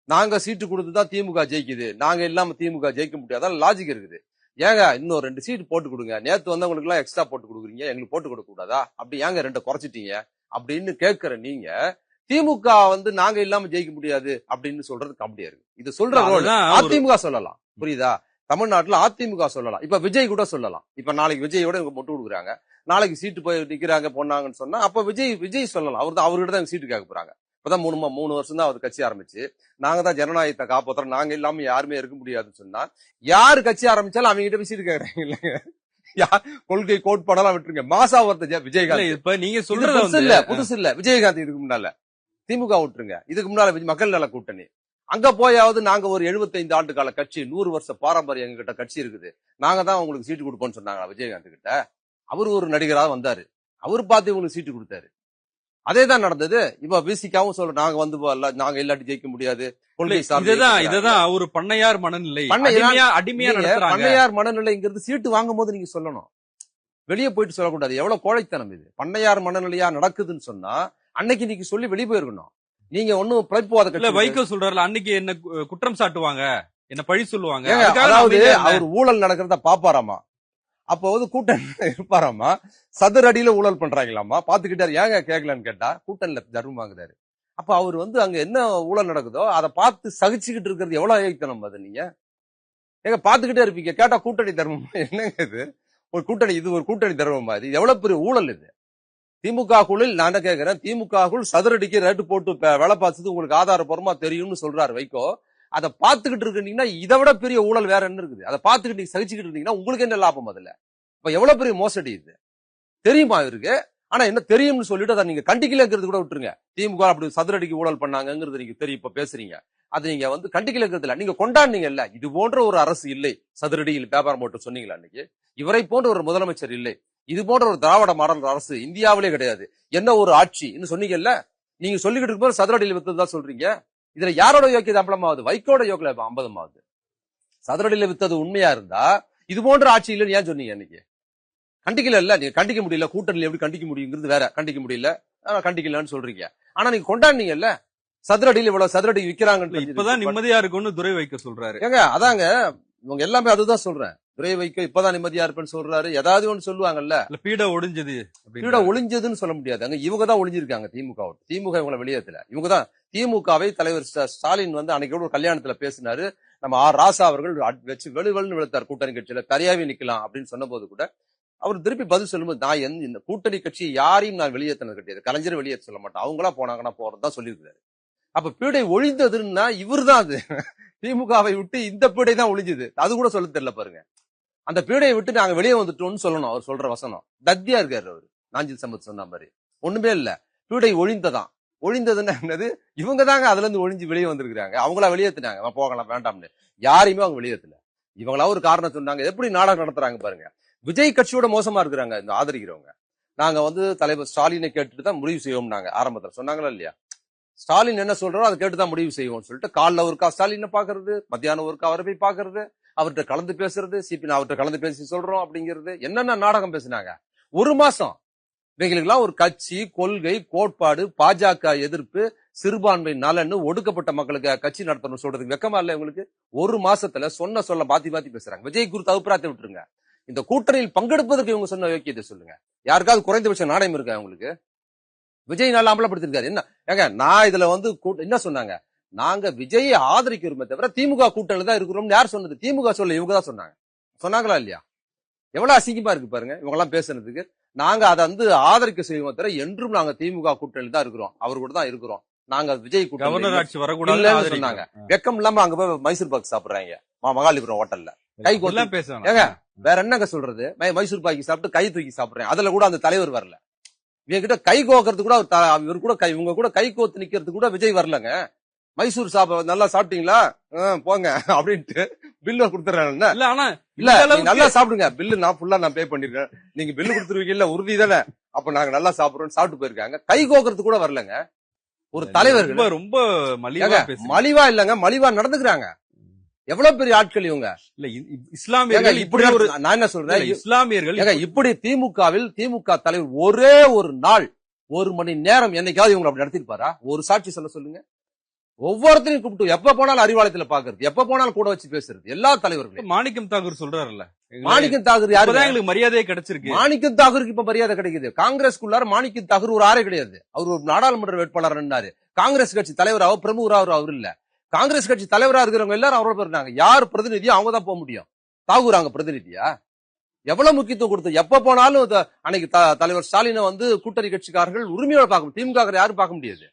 நாங்க சீட்டு கொடுத்துதான் திமுக ஜெயிக்குது, நாங்க இல்லாம திமுக ஜெயிக்க முடியாதான் லாஜிக் இருக்குது. ஏங்க இன்னும் 2 சீட்டு போட்டு கொடுங்க, நேத்து வந்தவங்களுக்கு எல்லாம் எக்ஸ்ட்ரா போட்டு கொடுக்குறீங்க, எங்களுக்கு போட்டு கொடுக்க கூடாதா? அப்படி ஏங்க 2 குறைச்சிட்டீங்க அப்படின்னு கேட்கிற நீங்க, திமுக நாங்க இல்லாம ஜெயிக்க முடியாது அப்படின்னு சொல்றது காமெடியா இருக்கு. இது சொல்ற அதிமுக சொல்லலாம், புரியுதா? தமிழ்நாட்டுல அதிமுக சொல்லலாம், இப்ப விஜய் கூட சொல்லலாம். இப்ப நாளைக்கு விஜயோட இவங்க மொட்டு கொடுக்குறாங்க, நாளைக்கு சீட்டு போய் நிக்கிறாங்க போனாங்கன்னு சொன்னா அப்ப விஜய் சொல்லலாம். அவர்கிட்ட தான் சீட்டு கேட்க போறாங்க. இப்பதான் 3 வருஷம் தான் அவர் கட்சி ஆரம்பிச்சு, நாங்க தான் ஜனநாயகத்தை காப்பாத்துறோம், நாங்க இல்லாம யாருமே இருக்க முடியாதுன்னு சொன்னா, யாரு கட்சி ஆரம்பிச்சாலும் அவங்க கிட்ட போய் சீட்டு கேக்குறாங்க இல்லைங்க. கொள்கை கோட்பாடெல்லாம் விட்டுருங்க. மாசா ஒருத்த விஜயகாந்த். இப்ப நீங்க சொல்றது புதுசு இல்ல. விஜயகாந்த் இதுக்கு முன்னால திமுக விட்டுருங்க, இதுக்கு முன்னால மக்கள் நல கூட்டணி. அங்க போயாவது நாங்க ஒரு 75 ஆண்டு கால கட்சி, 100 வருஷ பாரம்பரியம் எங்க கிட்ட கட்சி இருக்குது, நாங்க தான் உங்களுக்கு சீட்டு கொடுப்போம்னு சொன்னாங்க விஜயகாந்த் கிட்ட. அவரு ஒரு நடிகராக வந்தாரு, அவரு பார்த்து இவங்களுக்கு சீட்டு கொடுத்தாரு. அதேதான் நடந்தது. இப்ப விசிகாவும் சொல்ற, நாங்க நாங்க இல்லாட்டி ஜெயிக்க முடியாது. இதுதான் ஒரு பண்ணையார் மனநிலை, அடிமையா பண்ணையார் மனநிலைங்கிறது சீட்டு வாங்கும் போது நீங்க சொல்லணும், வெளியே போயிட்டு சொல்லக்கூடாது. எவ்வளவு கோழைத்தனம் இது. பண்ணையார் மனநிலையா நடக்குதுன்னு சொன்னா அன்னைக்கு நீங்க சொல்லி வெளியே போயிருக்கணும். நீங்க ஒன்னும் பிழைப்புவாத கட்சி. வைகோ சொல்றாருல, அன்னைக்கு என்ன குற்றம் சாட்டுவாங்க, என்ன பழி சொல்லுவாங்க. அதாவது அவர் ஊழல் நடக்கிறத பாப்பாராமா, அப்போ கூட்டணி இருப்பாராமா, சதுர அடியில ஊழல் பண்றாங்களாமா, பாத்துக்கிட்டாரு. ஏங்க கேட்கலன்னு கேட்டா கூட்டணியில தர்மம் வாங்குறாரு. அப்ப அவர் அங்க என்ன ஊழல் நடக்குதோ அதை பார்த்து சகிச்சுக்கிட்டு இருக்கிறது எவ்வளவு ஏய்த்தனம் அது. நீங்க எங்க பாத்துக்கிட்டே இருப்பீங்க, கேட்டா கூட்டணி தர்மம். என்னங்க இது ஒரு கூட்டணி? இது ஒரு கூட்டணி தர்மம் மாதிரி. இது எவ்வளவு பெரிய ஊழல் இது. திமுக குழுவில் நான் என்ன கேட்கிறேன், திமுக குழு சதுரடிக்கு ரேட்டு போட்டு வேலை பார்த்தது உங்களுக்கு ஆதாரப்பூர்வமா தெரியும்னு சொல்றாரு வைகோ. அதை பார்த்துக்கிட்டு இருக்கீங்கன்னா இதை விட பெரிய ஊழல் வேற என்ன இருக்குது? அதை பார்த்துக்கிட்டு நீங்க சகிச்சுக்கிட்டு இருந்தீங்கன்னா உங்களுக்கு என்ன லாபம்? அதுல இப்ப எவ்வளவு பெரிய மோசடி இது தெரியுமா இவருக்கு? ஆனா என்ன தெரியும்னு சொல்லிட்டு அதை நீங்க கண்டிக்கலங்கிறது கூட விட்டுருங்க. திமுக அப்படி சதுரடிக்கு ஊழல் பண்ணாங்கிறது நீங்க தெரியும், இப்ப பேசுறீங்க. அது நீங்க கண்டிக்கலங்கிறது இல்ல, நீங்க கொண்டாடுனீங்க இல்ல. இது போன்ற ஒரு அரசு இல்லை, சதுரடியில் வியாபாரம் போட்டு சொன்னீங்களா அன்னைக்கு? இவரை போன்ற ஒரு முதலமைச்சர் இல்லை, இது போன்ற ஒரு திராவிட மாடல் அரசு இந்தியாவிலே கிடையாது, என்ன ஒரு ஆட்சி சொன்னீங்கல்ல. நீங்க சொல்லிக்கிட்டு இருக்கும்போது சதுரடியில் வித்ததுதான் சொல்றீங்க. இதுல யாரோட யோக்கியது அம்பலமாவது? வைகோட யோக்கிய 50ஆவது. சதுரடியில வித்தது உண்மையா இருந்தா இது போன்ற ஆட்சி இல்லைன்னு ஏன் சொன்னீங்க அன்னைக்கு? கண்டிக்கல இல்ல, நீங்க கண்டிக்க முடியல. கூட்டணியில எப்படி கண்டிக்க முடியுங்கிறது வேற, கண்டிக்க முடியல, கண்டிக்கலன்னு சொல்றீங்க. ஆனா நீங்க கொண்டாடுனீங்கல்ல, சதுரடியில் இவ்வளவு சதுரடி விக்கிறாங்கன்னு இப்பதான் நிம்மதியா இருக்கும்னு துரை வைக்க சொல்றாரு. ஏங்க அதாங்க இவங்க எல்லாமே அதுதான் சொல்றேன். துரை வைக்க இப்பதான் நிம்மதியா இருப்பேன்னு சொல்றாரு. ஏதாவது ஒண்ணு சொல்லுவாங்கல்ல, பீட ஒழிஞ்சது, பீட ஒளிஞ்சதுன்னு சொல்ல முடியாது. இவங்க தான் ஒளிஞ்சிருக்காங்க திமுக. திமுக இவங்களை வெளியேற்றல. இவங்க தான் திமுகவை தலைவர் ஸ்டாலின் வந்து அன்னைக்கு ஒரு கல்யாணத்துல பேசினாரு. நம்ம ஆர் ராசா அவர்கள் வச்சு வெளுவெளுன்னு விழுத்தார் கூட்டணி கட்சியில தனியாவே நிக்கலாம் அப்படின்னு சொன்ன போது கூட அவர் திருப்பி பதில் சொல்லும்போது, நான் இந்த கூட்டணி கட்சி யாரையும் நான் வெளியேற்றினது கிடையாது, கலைஞர் வெளியேற்ற சொல்ல மாட்டேன், அவங்களா போனாங்கன்னா போறதுதான் சொல்லியிருக்காரு. அப்ப பீடை ஒழிந்ததுன்னா இவர் தான் அது. திமுகவை விட்டு இந்த பீடை தான் ஒழிஞ்சது, அது கூட சொல்ல தெரியல பாருங்க. அந்த பீடையை விட்டு நாங்க வெளியே வந்துட்டோம்னு சொல்லணும். அவர் சொல்ற வசனம் தத்தியா இருக்காரு அவரு. நாஞ்சில் சம்பத் சொன்ன மாதிரி ஒண்ணுமே இல்ல. பீடை ஒழிந்ததான். ஒழிந்ததுன்னா என்னது, இவங்க தாங்க அதுல இருந்து ஒழிஞ்சு வெளியே வந்திருக்காங்க. அவங்களா வெளியேற்றினாங்க போகலாம் வேண்டாம்னு. யாரையுமே அவங்க வெளியேற்றல. இவங்களா ஒரு காரணம் சொன்னாங்க. எப்படி நாடகம் நடத்துறாங்க பாருங்க. விஜய் கட்சியோட மோசமா இருக்கிறாங்க இந்த ஆதரிக்கிறவங்க. நாங்க வந்து தலைவர் ஸ்டாலினை கேட்டுட்டு தான் முடிவு செய்வோம் நாங்க ஆரம்பத்துல சொன்னாங்களா இல்லையா. ஸ்டாலின் என்ன சொல்றோம் அதை கேட்டுதான் முடிவு செய்வோம்னு சொல்லிட்டு காலைல ஒருக்கா ஸ்டாலினை பாக்குறது, மத்தியானம் ஒருக்கா அவரை போய் பாக்குறது, அவர்கிட்ட கலந்து பேசுறது, சிபி அவர்கிட்ட கலந்து பேசி சொல்றோம் அப்படிங்கிறது என்னென்ன நாடகம் பேசினாங்க. ஒரு மாசம் இவங்களுக்கெல்லாம் ஒரு கட்சி, கொள்கை, கோட்பாடு, பாஜக எதிர்ப்பு, சிறுபான்மை நலன்னு ஒடுக்கப்பட்ட மக்களுக்கு கட்சி நடத்தணும் சொல்றதுக்கு வெக்கமா இல்ல இவங்களுக்கு. ஒரு மாசத்துல சொன்ன சொல்ல மாத்தி மாத்தி பேசுறாங்க. விஜய் குறித்து அபிப்பிராயத்தை விட்டுருங்க, இந்த கூட்டணியில் பங்கெடுப்பதற்கு இவங்க சொன்ன யோக்கியத்தை சொல்லுங்க. யாருக்காவது குறைந்தபட்ச நாணயம் இருக்கா உங்களுக்கு? விஜய் நல்லா அம்பலப்படுத்திருக்காரு. என்ன ஏங்க நான் இதுல வந்து என்ன சொன்னாங்க, நாங்க விஜயை ஆதரிக்கிறோமே தவிர திமுக கூட்டணியில தான் இருக்கிறோம்னு யார் சொன்னது? திமுக சொல்ல இவங்க தான் சொன்னாங்க. சொன்னாங்களா இல்லையா? எவ்வளவு அசிங்கமா இருக்கு பாருங்க இவங்க எல்லாம் பேசுறதுக்கு. நாங்க அதை வந்து ஆதரிக்க செய்வோம் தவிர என்றும் நாங்க திமுக கூட்டணியில் தான் இருக்கிறோம், அவர் கூட தான் இருக்கிறோம், நாங்க விஜய் கூட்டணி சொன்னாங்க. வெக்கம் இல்லாம அங்க போய் மைசூர் பாக்கு சாப்பிடுறாங்க மகாலிபுரம் ஹோட்டல்ல. கை கோலாம் பேசுறாங்க. ஏங்க வேற என்னங்க சொல்றது, மைசூர் பாக்கி சாப்பிட்டு கை தூக்கி சாப்பிடுறேன். அதுல கூட அந்த தலைவர் வரல. இவங்க கிட்ட கை கோக்கிறது கூட இவர் கூட இவங்க கூட கை கோத்து நிக்கிறது கூட விஜய் வரலங்க. மைசூர் நல்லா சாப்பிட்டீங்களா போங்க அப்படின்ட்டு பில்லு கொடுத்துறாங்க. இல்ல நல்லா சாப்பிடுங்க, பில்லு நான் ஃபுல்லா நான் பே பண்ணிருக்கேன், நீங்க பில்லு கொடுத்துருவீங்கல்ல உறுதி தானே, அப்ப நாங்க நல்லா சாப்பிடுறோம் சாப்பிட்டு போயிருக்காங்க. கை கோக்கிறது கூட வரலங்க. ஒரு தலைவர் ரொம்ப மலிவா இல்லங்க, மலிவா நடந்துக்கிறாங்க. எவ்வளவு பெரிய ஆட்கள் இவங்க. இல்ல இஸ்லாமியர்கள் இப்படி ஒரு, நான் என்ன சொல்றேன், இஸ்லாமியர்கள் இப்படி திமுக தலைவர் ஒரே ஒரு நாள் 1 மணி நேரம் என்னைக்காவது இவங்க அப்படி நடத்திருப்பாரா? ஒரு சாட்சி சொல்லுங்க. ஒவ்வொருத்தரையும் கூப்பிட்டு எப்ப போனாலும் அறிவாலயத்துல பாக்குறது, எப்ப போனாலும் கூட வச்சு பேசுறது எல்லா தலைவர்களும். மாணிக்கம் தாகூர் சொல்றாருல்ல, மாணிக்கம் தாகூர் யாரு? எங்களுக்கு மரியாதையே கிடைச்சிருக்கு. மாணிக்கம் தாகூருக்கு இப்ப மரியாதை கிடைக்குது. காங்கிரஸ்குள்ளார மாணிக்கம் தாகூர் ஒரு ஆரே கிடையாது. அவர் ஒரு நாடாளுமன்ற வேட்பாளர் இருந்தாரு. காங்கிரஸ் கட்சி தலைவராக பிரமுகராக அவர் இல்ல. காங்கிரஸ் கட்சி தலைவரா இருக்கிறவங்க எல்லாரும் அவரோட போயிருந்தாங்க. யார் பிரதிநிதியா அவங்க தான் போக முடியும். தாகூர் அங்க பிரதிநிதியா? எவ்வளவு முக்கியத்துவம் கொடுத்து எப்ப போனாலும் அன்னைக்கு தலைவர் ஸ்டாலினை வந்து கூட்டணி கட்சிக்காரர்கள் உரிமையோட பார்க்கணும். திமுக யாரும் பார்க்க முடியாது.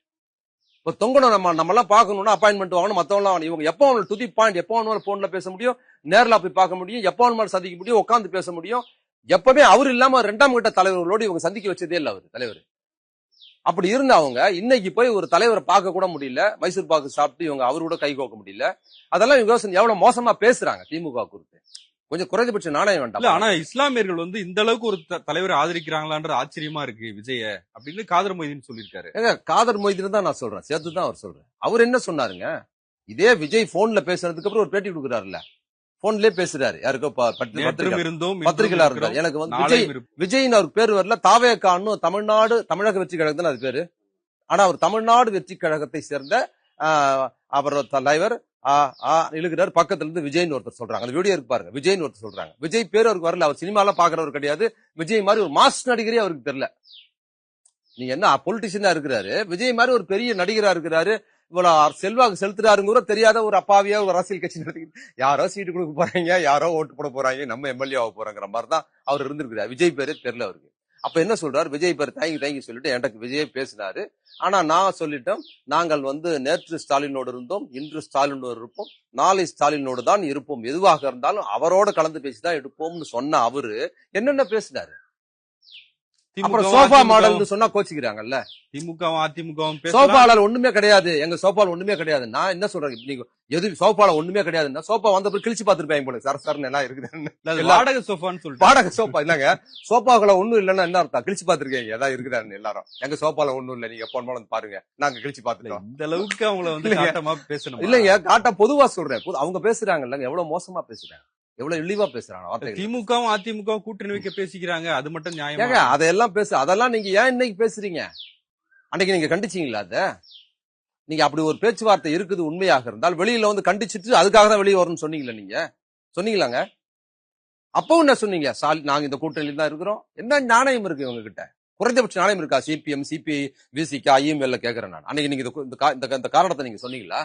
இப்ப தொங்கணும் நம்ம எல்லாம் பார்க்கணும்னா அப்பாயின்மெண்ட் வாங்கணும், மத்தவங்க இவங்க எப்போ துதி பாயிண்ட் எப்போ போன்ல பேச முடியும், நேரில் போய் பார்க்க முடியும், எப்போ சந்திக்க முடியும், உட்காந்து பேச முடியும். எப்பவுமே அவர் இல்லாம 2ஆம் கட்ட தலைவர்களோடு இவங்க சந்திக்க வச்சதே இல்ல அவர் தலைவர். அப்படி இருந்த அவங்க இன்னைக்கு போய் ஒரு தலைவரை பார்க்க கூட முடியல, மைசூர் பாக்கு சாப்பிட்டு இவங்க அவரோட கை கோக்க முடியல. அதெல்லாம் இவங்க எவ்வளவு மோசமா பேசுறாங்க திமுக குறித்து. கொஞ்சம் குறைந்தபட்ச நாணயம் வேண்டாம். ஆனா இஸ்லாமியர்கள் வந்து இந்த அளவுக்கு ஒரு தலைவரை ஆதரிக்கிறாங்களான்ற ஆச்சரியமா இருக்கு விஜய அப்படின்னு காதர் மொய்தீன் சொல்லியிருக்காரு. காதர் மொய்தீன் தான் நான் சொல்றேன், சேர்த்துதான் அவர் சொல்றேன். அவர் என்ன சொன்னாருங்க, இதே விஜய் போன்ல பேசுறதுக்கு அப்புறம் ஒரு பேட்டி கொடுக்குறாருல்ல, போன்லயே பேசுறாரு. யாருக்கோ பத்திரிகையாளர் இருந்தார். எனக்கு வந்து விஜய்னு அவருக்கு பேர் வரல, தாவேகான்னு தமிழக வெற்றி கழகம் அது பேரு. ஆனா அவர் தமிழ்நாடு வெற்றி கழகத்தை சேர்ந்த அவரோட தலைவர் இழுக்கிறார். பக்கத்துல இருந்து விஜய்னு ஒருத்தர் சொல்றாங்க. அந்த வீடியோ இருக்கு பாருங்க, விஜய்னு ஒருத்தர் சொல்றாங்க. விஜய் பேர் அவருக்கு வரல, அவர் சினிமாலாம் பாக்குறவர் கிடையாது. விஜய் மாதிரி ஒரு மாஸ் நடிகரே அவருக்கு தெரியல. நீங்க என்ன பொலிட்டிஷியனா இருக்கிறாரு, விஜய் மாதிரி ஒரு பெரிய நடிகரா இருக்கிறாரு, இவ்வளவு செல்வாக்கு செலுத்துறாருங்கிற தெரியாத ஒரு அப்பாவியா ஒரு அரசியல் கட்சி நடத்திக்கிட்டு யாரோ சீட்டு கொடுக்க போறாங்க, யாரோ ஓட்டு போட போறாங்க, நம்ம எம்எல்ஏ ஆக போறாங்கிற மாதிரிதான் அவர் இருந்திருக்கிறார். விஜய் பேரே தெரியல அவருக்கு. அப்ப என்ன சொல்றாரு, விஜய் பேர் தேங்கி சொல்லிட்டு எனக்கு விஜய் பேசினாரு. ஆனா நான் சொல்லிட்டோம், நாங்கள் வந்து நேற்று ஸ்டாலினோடு இருந்தோம், இன்று ஸ்டாலினோடு இருப்போம், நாளை ஸ்டாலினோடு தான் இருப்போம், எதுவாக இருந்தாலும் அவரோட கலந்து பேசிதான் எடுப்போம்னு சொன்ன அவரு என்னென்ன பேசினாரு. அப்புறம் சோபா மாடல் சொன்னா கோச்சிக்கிறாங்கல்ல. திமுக அதிமுக சோபால ஒண்ணுமே கிடையாது, எங்க சோபால ஒண்ணுமே கிடையாது. நான் என்ன சொல்றேன், நீங்க எது சோபால ஒண்ணுமே கிடையாதுன்னா சோபா வந்த பிறகு கிழிச்சு பாத்துருப்பாங்க போல, சரசரன்னு எல்லாம் இருக்குதுன்னு. வாடகை சோபான்னு சொல்லிட்டு வாடகை சோபா இல்லங்க, சோபாக்குள்ள ஒண்ணும் இல்லன்னா என்ன அர்த்தம், கிழிச்சு பாத்துருக்கீங்க ஏதாவது இருக்குதான்னு எல்லாரும். எங்க சோபால ஒண்ணும் இல்ல, நீங்க எப்போ வந்து பாருங்க, நாங்க கிழிச்சு பாத்துட்டோம். இந்த அளவுக்கு அவங்கள வந்து காட்டமா பேசணும் இல்லைங்க, காட்டா பொதுவா சொல்றேன். அவங்க பேசுறாங்க இல்லங்க, எவ்வளவு மோசமா பேசுறாங்க, எவ்வளவு இழிவா பேசுறாங்க. திமுகவும் அதிமுகவும் கூட்டணி வைக்க பேசிக்கிறாங்க, அது மட்டும் நியாயம். அதெல்லாம் அதெல்லாம் நீங்க ஏன் இன்னைக்கு பேசுறீங்க? அன்னைக்கு நீங்க கண்டிச்சீங்களா அத? நீங்க அப்படி ஒரு பேச்சுவார்த்தை இருக்குது உண்மையாக இருந்தால் வெளியில வந்து கண்டிச்சிட்டு அதுக்காக தான் வெளியே வரணும்னு சொன்னீங்களா? நீங்க சொன்னீங்களாங்க? அப்பவும் என்ன சொன்னீங்க? நாங்க இந்த கூட்டணியில தான் இருக்கிறோம். என்ன நாணயம் இருக்கு இவங்க கிட்ட? குறைந்தபட்ச நாணயம் இருக்கா? சிபிஎம், சிபிஐ, விசிக, ஐஎம்எல் கேக்குறேன் நான். அன்னைக்கு நீங்க இந்த காரணத்தை நீங்க சொன்னீங்களா?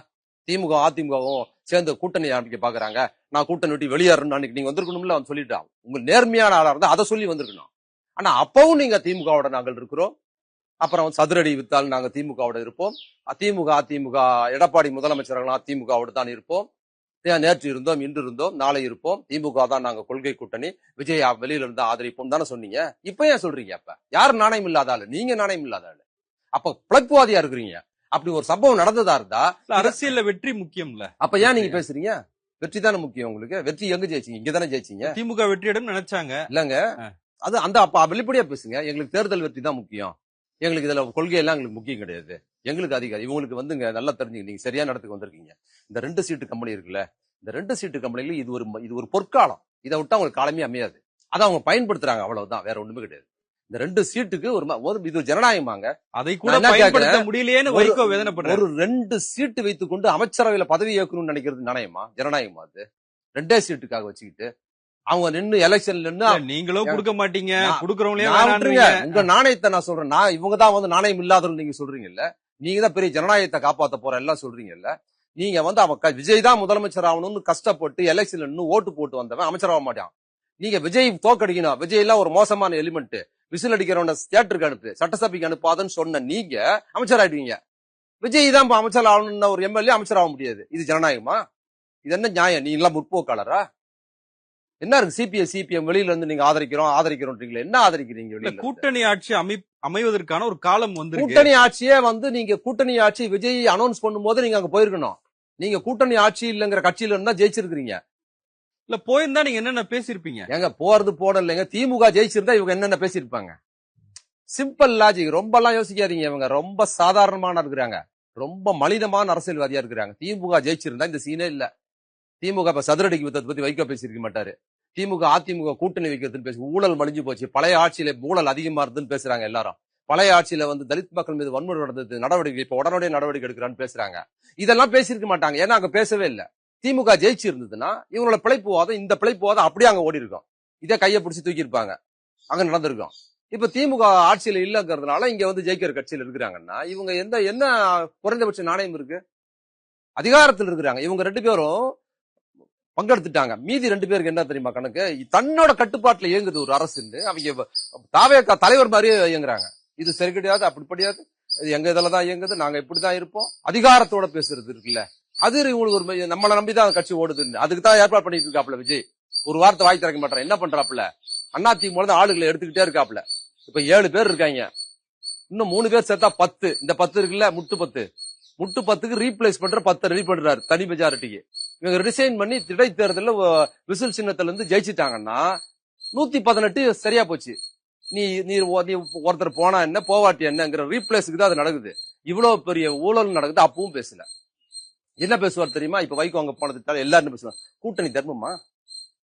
திமுக அதிமுகவும் சேர்ந்து கூட்டணி அன்னைக்கு பாக்குறாங்க, நான் கூட்டணி விட்டு வெளியேறணும் அன்னைக்கு நீங்க வந்திருக்கணும்ல சொல்லிட்டான். உங்க நேர்மையான ஆளா இருந்தா அதை சொல்லி வந்திருக்கணும். ஆனா அப்பவும் நீங்க திமுகவோட நாங்கள் இருக்கிறோம், அப்புறம் சதுரடி வித்தால் நாங்க திமுகவோட இருப்போம், அதிமுக எடப்பாடி முதலமைச்சர்கள் திமுகவோட தான் இருப்போம், நேற்று இருந்தோம், இன்று இருந்தோம், நாளை இருப்போம், திமுக தான் நாங்க கொள்கை கூட்டணி, விஜய் வெளியில இருந்தா ஆதரிப்போம் தானே சொன்னீங்க. இப்ப ஏன் சொல்றீங்க? அப்ப யாரு நாணயம் இல்லாத ஆளு? நீங்க நாணயம் இல்லாத ஆளு. அப்ப பிளக்குவாதியா இருக்கிறீங்க. அப்படி ஒரு சம்பவம் நடந்ததா இருந்தா அரசியல்ல வெற்றி முக்கியம்ல. அப்ப ஏன் நீங்க பேசுறீங்க? வெற்றி தானே முக்கியம் உங்களுக்கு. வெற்றி எங்க ஜெயிச்சீங்க? இங்க தானே ஜெயிச்சீங்க. திமுக வெற்றியிடம் நினைச்சாங்க இல்லங்க. அது அந்த அப்ப வெளிப்படையா பேசுங்க. எங்களுக்கு தேர்தல் வெற்றி தான் முக்கியம், எங்களுக்கு இதுல கொள்கை எல்லாம் எங்களுக்கு முக்கியம் கிடையாது, எங்களுக்கு அதிகாரம். இவங்களுக்கு வந்துங்க நல்லா தெரிஞ்சுங்க, நீங்க சரியான இடத்துக்கு வந்திருக்கீங்க. இந்த 2 சீட்டு கம்பெனி இருக்குல்ல, இந்த 2 சீட்டு கம்பெனில இது ஒரு பொற்காலம். இதை விட்டா அவங்களுக்கு காலமே அமையாது. அதை அவங்க பயன்படுத்துறாங்க, அவ்வளவுதான், வேற ஒண்ணுமே கிடையாது. இந்த 2 சீட்டுக்கு இது ஜனநாயகமாங்க. அதை கூட பயன்படுத்த முடியலையேன்னு வைகோ வேதனைப்படுறாரு. ஒரு 2 சீட்டு வைத்துக் கொண்டு அமைச்சரவையில பதவி ஏற்கணும்னு நினைக்கிறது நியாயமா? ஜனநாயகமா? அது 2 சீட்டுக்காக வச்சுக்கிட்டு அவங்க நின்று எலெக்ஷன் நின்று நீங்களும் கொடுக்க மாட்டீங்க, கொடுக்கறவங்களே உங்க நாணயத்தை நான் சொல்றேன். இவங்க தான் வந்து நாணயம் இல்லாதவங்க நீங்க சொல்றீங்கல்ல, நீங்க தான் பெரிய ஜனநாயகத்தை காப்பாத்த போற எல்லாம் சொல்றீங்கல்ல. நீங்க வந்து அவன் விஜய் தான் முதலமைச்சர் ஆகணும்னு கஷ்டப்பட்டு எலெக்ஷன்ல நின்று ஓட்டு போட்டு வந்தவன் அமைச்சர் ஆக மாட்டான். நீங்க விஜய் தோக்கடிக்கணும், விஜய் எல்லாம் ஒரு மோசமான எலிமெண்ட், விசில் அடிக்கிறவன தியேட்டருக்கு அனுப்பு, சட்டசபைக்கு அனுப்பாதுன்னு சொன்ன நீங்க அமைச்சர் ஆயிடுவீங்க. விஜய் தான் அமைச்சர் ஆகணும்னு ஒரு எம்எல்ஏ அமைச்சர் ஆக முடியாது. இது ஜனநாயகமா? இது என்ன நியாயம்? நீ எல்லாம் முற்போக்காளரா? என்ன இருக்கு? சிபிஎம் வெளியில இருந்து நீங்க ஆதரிக்கிறோம், என்ன ஆதரிக்கிறீங்க? கூட்டணி ஆட்சி அமைவதற்கான ஒரு காலம் வந்து கூட்டணி ஆட்சியே வந்து நீங்க கூட்டணி ஆட்சி விஜய் அனௌன்ஸ் பண்ணும் போது நீங்க அங்க போயிருக்கணும். நீங்க கூட்டணி ஆட்சி இல்லங்கிற கட்சியில இருந்தா ஜெயிச்சிருக்கீங்க. இல்ல போயிருந்தா நீங்க என்னென்ன பேசிருப்பீங்க? எங்க போறது போட இல்லைங்க. திமுக ஜெயிச்சிருந்தா இவங்க என்னென்ன பேசிருப்பாங்க? Simple logic. ரொம்ப எல்லாம் யோசிக்காதீங்க. இவங்க ரொம்ப சாதாரணமான இருக்கிறாங்க, ரொம்ப மனிதமான அரசியல்வாதியா இருக்கிறாங்க. திமுக ஜெயிச்சிருந்தா இந்த சீனே இல்ல. திமுக இப்ப சதுரடிக்கு வித்ததை பத்தி வைகோ பேசியிருக்க மாட்டாரு. திமுக அதிமுக கூட்டணி வைக்கிறதுன்னு பேசி ஊழல் மலிஞ்சு போச்சு, பழைய ஆட்சியில ஊழல் அதிகமா இருந்துன்னு பேசுறாங்க எல்லாரும். பழைய ஆட்சியில வந்து தலித் மக்கள் மீது வன்முறை நடந்தது, நடவடிக்கை இப்ப உடனடியே நடவடிக்கை எடுக்கிறான்னு பேசுறாங்க. இதெல்லாம் பேசியிருக்க மாட்டாங்க, ஏன்னா அங்க பேசவே இல்ல. திமுக ஜெயிச்சு இருந்ததுன்னா இவங்களோட பிழைப்புவாதம், இந்த பிழைப்புவாதம் அப்படியே அங்க ஓடி இருக்கும். இதே கையை பிடிச்சி தூக்கி இருப்பாங்க, அங்க நடந்திருக்கும். இப்ப திமுக ஆட்சியில இல்லங்கிறதுனால இங்க வந்து ஜெயிக்கிற கட்சியில இருக்கிறாங்கன்னா இவங்க என்ன குறைந்தபட்ச நாணயம் இருக்கு? அதிகாரத்தில் இருக்கிறாங்க. இவங்க 2 பேரும் பங்கெடுத்துட்டாங்க. மீதி 2 பேருக்கு என்ன தெரியுமா கணக்கு? தன்னோட கட்டுப்பாட்டுல இயங்குது ஒரு அரசு. அவங்க தாவேகா தலைவர் மாதிரியே இயங்குறாங்க. இது சரி கிடையாது, அப்படிப்படியாது, எங்க இதுலதான் இயங்குது, நாங்க இப்படிதான் இருப்போம், அதிகாரத்தோட பேசுறது இருக்குல்ல, அது இவங்களுக்கு ஒரு நம்மளை நம்பிதான் கட்சி ஓடுதுன்னு அதுக்கு தான் ஏற்பாடு பண்ணிட்டு இருக்காப்ல விஜய். ஒரு வார்த்தை வாய் திறக்க மாட்டான். என்ன பண்றாப்புல? அதிமுக ஆளுகளை எடுத்துக்கிட்டே இருக்காப்ல. இப்ப 7 பேர் இருக்காங்க, இன்னும் 3 பேர் சேர்த்தா 10. இந்த 10 இருக்குல்ல, முட்டு 10க்கு ரீப்ளேஸ் பண்ற 10 ரெடி பண்றாரு தனி மெஜாரிட்டிக்கு. இவங்க ரிசைன் பண்ணி இடைத்தேர்தல விசில் சின்னத்துல இருந்து ஜெயிச்சுட்டாங்கன்னா 118 சரியா போச்சு. நீ ஒருத்தர் போனா என்ன போவாட்டி என்னங்கிற ரீப்ளேஸுக்கு தான் அது நடக்குது. இவ்வளவு பெரிய ஊழல் நடக்குது, அப்பவும் பேசல. என்ன பேசுவார் தெரியுமா? இப்ப வைகோ அங்க போனதுக்காக எல்லாரும் பேசுவாங்க, கூட்டணி தர்மமா?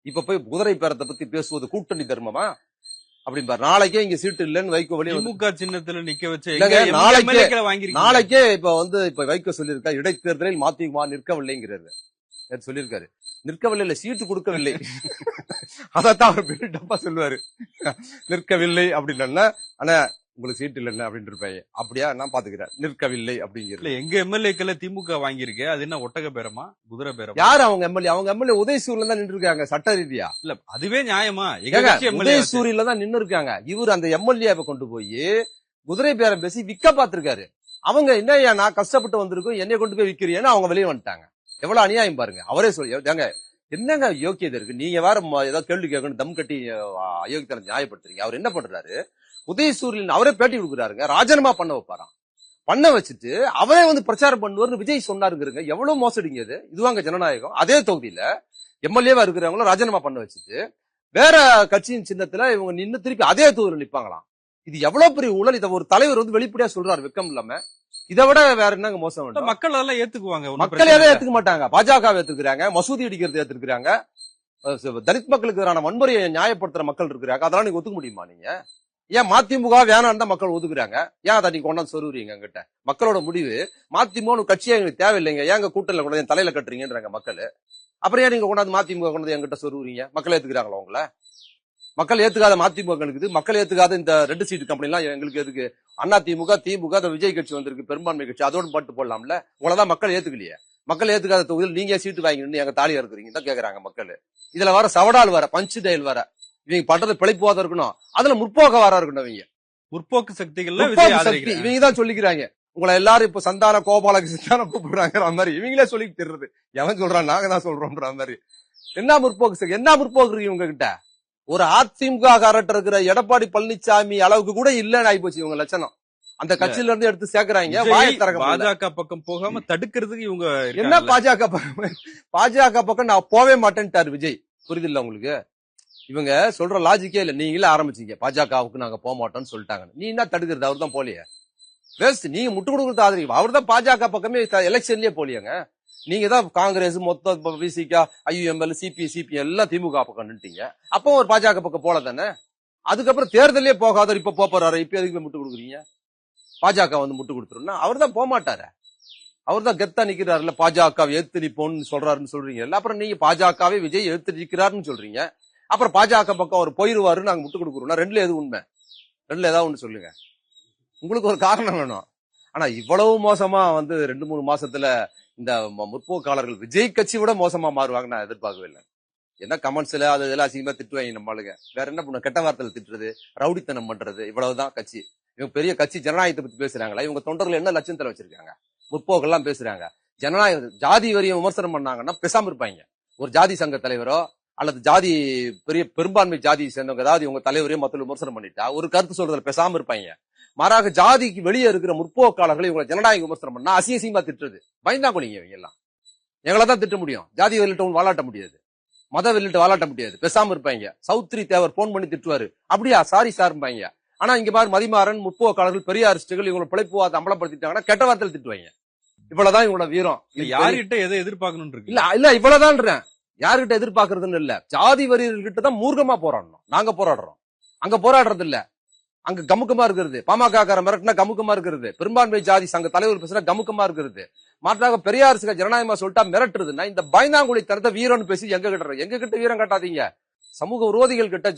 இப்ப போய் குதிரை பேரத்தை பத்தி பேசுவது கூட்டணி தர்மமா அப்படின்பாரு. நாளைக்கே இங்க சீட்டு இல்லன்னு வைகோ வெளியே திமுக சின்னத்துல நிக்க வச்சு நாளைக்கே இப்ப வைகோ சொல்லியிருக்கா, இடைத்தேர்தலில் மதிமுக நிற்கவில்லைங்கிறது சொல்லியிருக்காரு. நிற்கவில்லை, சீட்டு கொடுக்கவில்லை. அதான் அவர் பெரிய டப்பா சொல்லுவாரு, நிற்கவில்லை அப்படின்னா ஆனா உங்களுக்கு சீட்டு இல்லைன்னு அப்படின்னு இருப்பாங்க. அப்படியா? நான் பாத்துக்கிறேன், நிற்கவில்லை அப்படிங்கிறது. எங்க எம்எல்ஏக்கள் திமுக வாங்கியிருக்கு, அது என்ன ஒட்டக பேரமா குதிரை பேரமா? யாரு அவங்க எம்எல்ஏ? அவங்க எம்எல்ஏ உதயசூர்ல தான் நின்று இருக்காங்க சட்ட ரீதியா. இல்ல அதுவே நியாயமா? உதயசூரில தான் நின்று இருக்காங்க. இவர் அந்த எம்எல்ஏவை கொண்டு போய் குதிரை பேரம் பேசி விற்க பாத்திருக்காரு. அவங்க என்ன, நான் கஷ்டப்பட்டு வந்திருக்கோம், என்னைய கொண்டு போய் விற்கிறீன்னு அவங்க வெளியே வந்துட்டாங்க. எவ்வளவு அநியாயம் பாருங்க. அவரே சொல்லி என்னங்க யோக்கியதை இருக்கு? நீங்க வேற ஏதாவது கேள்வி கேட்கணும் தம் கட்டி அயோக்கியத்தை நியாயப்படுத்துறீங்க. அவர் என்ன பண்றாரு? உதயசூரியன் அவரே பேட்டி கொடுக்குறாருங்க, ராஜினாமா பண்ண வைப்பாராம். பண்ண வச்சுட்டு அவரே பிரச்சாரம் பண்ணுவார்னு விஜய் சொன்னாருங்க. எவ்வளவு மோசடிங்க இது? இதுவாங்க ஜனநாயகம்? அதே தொகுதியில எம்எல்ஏவா இருக்கிறவங்களும் ராஜினாமா பண்ண வச்சுட்டு வேற கட்சியின் சின்னத்துல இவங்க நின்று திருப்பி அதே தொகுதியில் நிப்பாங்களாம். இது எவ்வளவு பெரிய ஊழல்! இதை ஒரு தலைவர் வெளிப்படையா சொல்றாரு, வெக்கம் இல்லாம. இதை விட வேற என்னங்க மோசம்? மக்கள் அதெல்லாம் ஏத்துக்குவாங்க? மக்கள் எதை ஏத்துக்க மாட்டாங்க. பாஜக ஏத்துக்கிறாங்க, மசூதி இடிக்கிறது ஏத்துக்கிறாங்க, தலித் மக்களுக்கு எதிரான வன்முறையை நியாயப்படுத்துற மக்கள் இருக்கிறாங்க. அதெல்லாம் நீங்க ஒத்துக்க முடியுமா? நீங்க ஏன் மதிமுக வேணான்னு தான் மக்கள் ஒதுக்குறாங்க? ஏன் அதை நீங்க கொண்டாந்து சொல்லுறீங்க எங்கிட்ட? மக்களோட முடிவு மதிமுக கட்சியா எங்களுக்கு தேவையில்லைங்க, ஏங்க கூட்டணியில கொண்டாந்து தலையில கட்டுறீங்கன்றாங்க மக்கள். அப்புறம் ஏன் நீங்க கொண்டாந்து மதிமுக கொண்டாந்து எங்கிட்ட சொல்லுறீங்க? மக்கள் ஏத்துக்கிறாங்களா உங்களை? மக்கள் ஏத்துக்காத மதிமுக இருக்குது, மக்கள் ஏத்துக்காத இந்த 2 சீட்டு கம்பெனி எல்லாம் எங்களுக்கு எதுக்கு? அண்ணா திமுக, திமுக, விஜய் கட்சி வந்திருக்கு, பெரும்பான்மை கட்சி, அதோட பட்டு போடலாம்ல. உங்களதான் மக்கள் ஏத்துக்கலையே. மக்கள் ஏத்துக்காத தொகுதியில் நீங்க சீட்டு வாங்கி எங்க தாலி இருக்கிறீங்க தான் கேக்குறாங்க மக்கள். இதுல வர சவடால் வர பஞ்சு டயல் வர இவங்க பண்றது பிழைப்புவாதம் இருக்கணும், அதுல முற்போக்க வர இருக்கணும். இவங்க முற்போக்கு சக்திகள்ல சக்தி இவங்க தான் சொல்லிக்கிறாங்க. உங்களை எல்லாரும் இப்ப சந்தான கோபாலகிருஷ்ணன் கூப்பிடுறாங்க மாதிரி இவங்களே சொல்லிட்டு தெரியுது. எவன் சொல்றான்? நாங்க தான் சொல்றோம்ன்ற மாதிரி. என்ன முற்போக்கு சக்தி, என்ன முற்போக்கு இருக்கு இவங்க கிட்ட? ஒரு அதிமுக காரட்ட இருக்கிற எடப்பாடி பழனிசாமி அளவுக்கு கூட இல்லன்னு ஆயிப்போச்சு இவங்க லட்சணம். அந்த கட்சியில இருந்து எடுத்து சேர்க்கிறாங்க. பாஜக பக்கம் போகாம தடுக்கிறதுக்கு இவங்க என்ன பாஜக பக்கம் நான் போவே மாட்டேன்ட்டாரு விஜய். புரியுது இல்ல உங்களுக்கு? இவங்க சொல்ற லாஜிக்கே இல்ல. நீங்களே ஆரம்பிச்சீங்க பாஜகவுக்கு நாங்க போக மாட்டோம்னு சொல்லிட்டாங்க. நீ என்ன தடுக்கிறது? அவர் தான் போலியே. வேஸ்ட். நீங்க முட்டு கொடுக்கறது ஆதரிங்க. அவர் தான் பாஜக பக்கமே எலெக்ஷன்லயே போலியாங்க. நீங்க தான் காங்கிரஸ் மொத்தம் விசிகா, ஐயுஎம்எல், சிபி எல்லாம் திமுக பக்கம் நின்ட்டீங்க. அப்போ ஒரு பாஜக பக்கம் போல தானே. அதுக்கப்புறம் தேர்தலே போகாதவர் இப்ப போறாரு. இப்ப எதுக்கு முட்டு கொடுக்குறீங்க? பாஜக வந்து முட்டு கொடுத்துருன்னா அவர் தான் போக மாட்டாரு. அவர் தான் கெத்தா நிக்கிறாருல்ல, பாஜக எடுத்து நிப்போன்னு சொல்றாருன்னு சொல்றீங்க. அப்புறம் நீங்க பாஜகவே விஜய் எடுத்து நிக்கிறாருன்னு சொல்றீங்க. அப்புறம் பாஜக பக்கம் அவர் போயிருவாரு, நாங்க முட்டு கொடுக்குறோம்னா ரெண்டுல எது உண்மை? ரெண்டுல ஏதாவது ஒண்ணு சொல்லுங்க. உங்களுக்கு ஒரு காரணம் வேணும். ஆனா இவ்வளவு மோசமா வந்து 2-3 மாசத்துல இந்த முற்போக்காளர்கள் விஜய் கட்சி விட மோசமா மாறுவாங்க நான் எதிர்பார்க்கவே இல்லை. என்ன கமெண்ட்ஸ்ல அது இதெல்லாம் அசிங்கமா திட்டுவாங்க நம்மளுங்க. வேற என்ன பண்ண? கெட்ட வார்த்தையில திட்டுறது, ரவுடித்தனம் பண்றது, இவ்வளவுதான் கட்சி. இவங்க பெரிய கட்சி ஜனநாயகத்தை பத்தி பேசுறாங்களா? இவங்க தொண்டர்கள் என்ன லட்சத்துல வச்சிருக்காங்க? முற்போக்கெல்லாம் பேசுறாங்க. ஜனநாயக ஜாதி வரியை விமர்சனம் பண்ணாங்கன்னா பேசாம இருப்பாங்க. ஒரு ஜாதி சங்க தலைவரோ அல்லது ஜாதி பெரிய பெரும்பான்மை ஜாதி சேர்ந்தவங்க ஏதாவது இவங்க தலைவரையும் மொத்தம் விமர்சனம் பண்ணிட்டா ஒரு கருத்து சொல்றதுல பேசாம இருப்பாங்க. மாறாக ஜாதிக்கு வெளியே இருக்கிற முற்போக்காளர்கள் இவங்களை ஜனநாயக விமர்சனம் பண்ணா அசிங்கமா திட்டுறது. பயந்தாங்குழிங்க இவங்க எல்லாம். எங்களை தான் திட்ட முடியும், ஜாதி வெளியிட்டு வாலாட்ட முடியாது, மத வெளியிட்டு வாலாட்ட முடியாது. பேசாம இருப்பாங்க. சௌத்ரி தேவர் போன் பண்ணி திட்டுவாரு, அப்படியா சாரி சார்பாங்க. ஆனா இங்க பாரு மதிமாறன், முற்போக்காளர்கள், பெரியாரிஸ்டுகள் இவங்களை பிழைப்புவாத அம்பலப்படுத்திட்டாங்கன்னா கெட்ட வார்த்தையில் திட்டுவாங்க. இவ்வளவுதான் இவங்களோட வீரம். யார்கிட்ட எதை எதிர்பார்க்கணும் இருக்கு? இல்ல இவ்வளவுதான். யாருகிட்ட எதிர்பார்க்கறதுன்னு இல்ல, ஜாதி வரிகிட்ட தான் மூர்க்கமா போராடணும். நாங்க போராடுறோம், அங்க போராடுறது இல்ல. அங்க கமுக்கமா இருக்கிறது. பாமக மிரட்டினா கமுக்கமா இருக்கிறது. பெரும்பான்மை ஜாதி சங்க தலைவர் பேசுனா கமுக்கமா இருக்கிறது. மாற்றாக பெரியாரிசுக ஜனநாயகமா சொல்லிட்டா மிரட்டுறதுன்னா இந்த பயந்தாங்குழி தரத்தை வீரம்னு பேசி எங்க கிட்ட வீரம் காட்டாதீங்க. சமூக விரோதிகள் கிட்ட,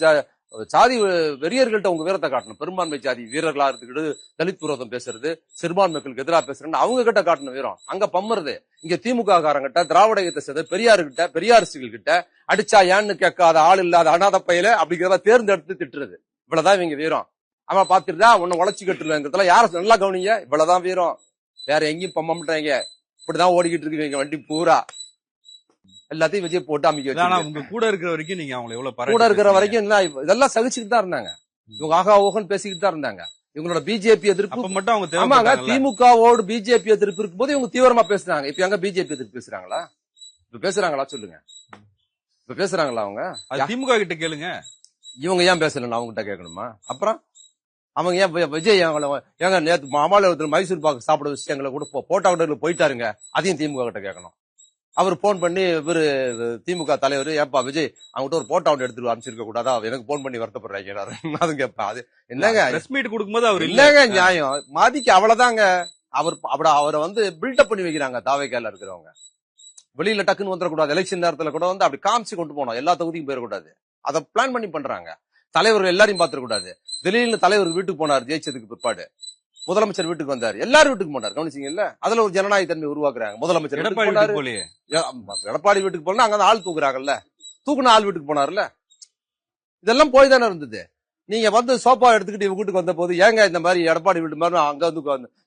ஜாதி வெறியர்கள்ட்ட உங்க வீரத்தை காட்டணும். பெரும்பான்மை ஜாதி வீரர்களா இருந்துக்கிட்டு தலித் விரோதம் பேசுறது, சிறுபான்மைகளுக்கு எதிராக பேசுறேன்னு அவங்க கிட்ட காட்டணும் வீரம். அங்க பம்முறது. இங்க திமுக காரங்கிட்ட, திராவிட இயக்கத்தை சேர்ந்த பெரியாருகிட்ட, பெரியாரிஸ்டுகள் கிட்ட அடிச்சா ஏன்னு கேட்காத ஆள் இல்லாத அனாத பையில அப்படிங்கிறத தேர்ந்தெடுத்து திட்டுறது. இவ்வளவுதான் இவங்க வீரம். அவன் பாத்துட்டுதா உன்னை உழைச்சு கட்டுருவேங்கிறதுல யார நல்லா கவனிங்க. இவ்வளவுதான் வீரம். வேற எங்கேயும் பம்மட்டாங்க. இப்படிதான் ஓடிக்கிட்டு இருக்கு வண்டி பூரா. எல்லாத்தையும் விஜய் போட்டு அமைக்க. உங்க கூட இருக்கிற வரைக்கும் நீங்க அவங்க எவ்வளவு கூட இருக்கிற வரைக்கும் இதெல்லாம் சகிச்சுட்டு தான் இருந்தாங்க. இவங்க ஆகா ஓகன் பேசிக்கிட்டு தான் இருந்தாங்க. இவங்களோட பிஜேபி எதிர்ப்பு மட்டும் அவங்க ஆமாங்க. திமுகவோடு பிஜேபி எதிர்ப்பு இருக்கும் போது இவங்க தீவிரமா பேசுறாங்க. இப்ப எங்க பிஜேபி எதிர்ப்பு பேசுறாங்களா? இப்ப பேசுறாங்களா சொல்லுங்க? இப்ப பேசுறாங்களா அவங்க? திமுக கிட்ட கேளுங்க. இவங்க ஏன் பேசல? அவங்க கிட்ட கேட்கணுமா? அப்புறம் அவங்க ஏன் விஜய் ஏங்க நேத்து மாமல்லபுரத்துல மைசூர் பாக்கு சாப்பிட வச்சு எங்களை கூட போட்டோ போயிட்டாருங்க, அதையும் திமுக கிட்ட கேட்கணும். அவர் போன் பண்ணி இவரு திமுக தலைவர், ஏப்பா விஜய் அவங்ககிட்ட ஒரு போட்டோ எடுத்துட்டு அனுப்பிச்சிருக்க கூடாதா, எனக்கு போன் பண்ணி வருத்தப்படுறாங்க. அது கேப்பா. அது என்னங்க மீட் கொடுக்கும்போது அவர் இல்லங்க நியாயம் மாதிக்கு அவ்வளவுதாங்க. அவரை வந்து பில்டப் பண்ணி வைக்கிறாங்க தாவேக்கால இருக்கிறவங்க. வெளியில டக்குன்னு வந்துடக்கூடாது. எலெக்ஷன் நேரத்துல கூட வந்து அப்படி காமிச்சு கொண்டு போனோம், எல்லா தொகுதியும் போயிடக்கூடாது. அதை பிளான் பண்ணி பண்றாங்க. தலைவர்கள் எல்லாரையும் பாத்துடக்கூடாது. திடீர்னு தலைவர் வீட்டுக்கு போனார் ஜெயிச்சதுக்கு பிற்பாடு, முதலமைச்சர் வீட்டுக்கு வந்தாரு, எல்லாரும் வீட்டுக்கு போனார். கவனிச்சீங்கல்ல? அதுல ஒரு ஜனநாயக தன்மை உருவாக்குறாங்க. முதலமைச்சர் எடப்பாடி வீட்டுக்கு போனா அங்க ஆள் தூக்குறாங்கல்ல, தூக்குன ஆள் வீட்டுக்கு போனார்ல. இதெல்லாம் போய் தானே இருந்தது. நீங்க வந்து சோப்பா எடுத்துக்கிட்டு இவங்க வீட்டுக்கு வந்த போது ஏங்க இந்த மாதிரி எடப்பாடி வீட்டு மாதிரி அங்க வந்து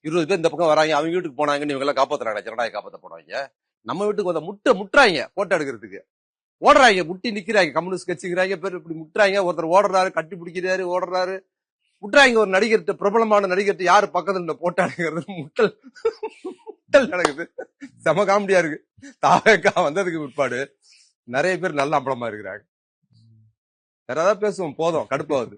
20 பேர் இந்த பக்கம் வராங்க, அவங்க வீட்டுக்கு போனாங்கன்னு இவங்க எல்லாம் காப்பாத்துறாங்க, ஜனநாயக காப்பாத்த போனாங்க. நம்ம வீட்டுக்கு வந்த முட்டுறாங்க போட்டோ எடுக்கிறதுக்கு, ஓடுறாங்க, முட்டி நிக்கிறாங்க, கம்யூனிஸ்ட் கட்சிக்கிறாங்க பேர் இப்படி முட்டுறாங்க. ஒருத்தர் ஓடுறாரு, கட்டி பிடிக்கிறாரு, ஓடுறாரு, முட்டுறாங்க. ஒரு நடிகர்கிட்ட, பிரபலமான நடிகர்கிட்ட யாரு பக்கத்துல போட்டோ எடுக்கிறது, முட்டல் நடக்குது. செம காமெடியா இருக்கு. தாவேக்கா வந்ததுக்கு பிற்பாடு நிறைய பேர் நல்ல அம்பலமா இருக்கிறாங்க. வேற ஏதாவது பேசுவோம், போதும், கடுப்பாவது.